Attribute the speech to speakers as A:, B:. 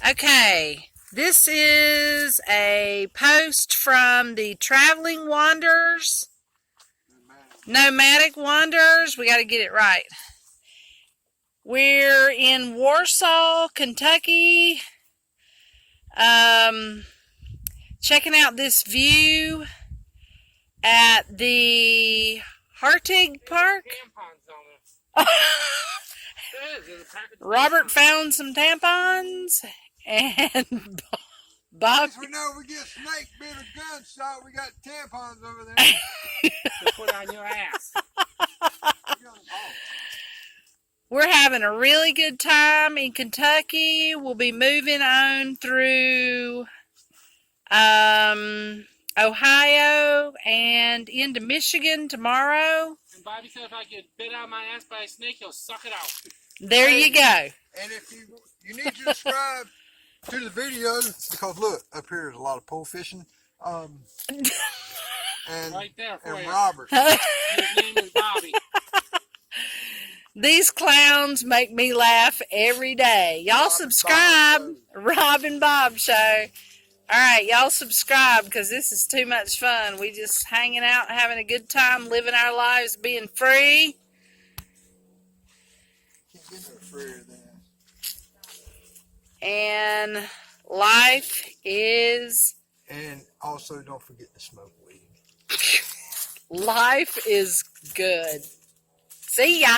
A: Okay, this is a post from the Traveling Wanderers. Nomadic Wanderers. We got to get it right. We're in Warsaw, Kentucky. Checking out this view at the Hartig Park. Robert found some tampons, and Bob.
B: We know we get snake bit or gunshot. We got tampons over there
C: to put on your ass.
A: We're having a really good time in Kentucky. We'll be moving on through Ohio and into Michigan tomorrow.
C: And Bobby said if I get bit out of my ass by a snake, he'll suck it out.
A: There you go.
B: And if you need to subscribe to the video, because look, up here is a lot of pole fishing. And
C: right there for you.
B: Robert.
C: His name is Bobby.
A: These clowns make me laugh every day. Y'all subscribe. Rob and Bob Show. All right, y'all subscribe because this is too much fun. We just hanging out, having a good time, living our lives, being free.
B: Can't get no freer than.
A: And life is...
B: And also don't forget to smoke weed.
A: Life is good. See ya.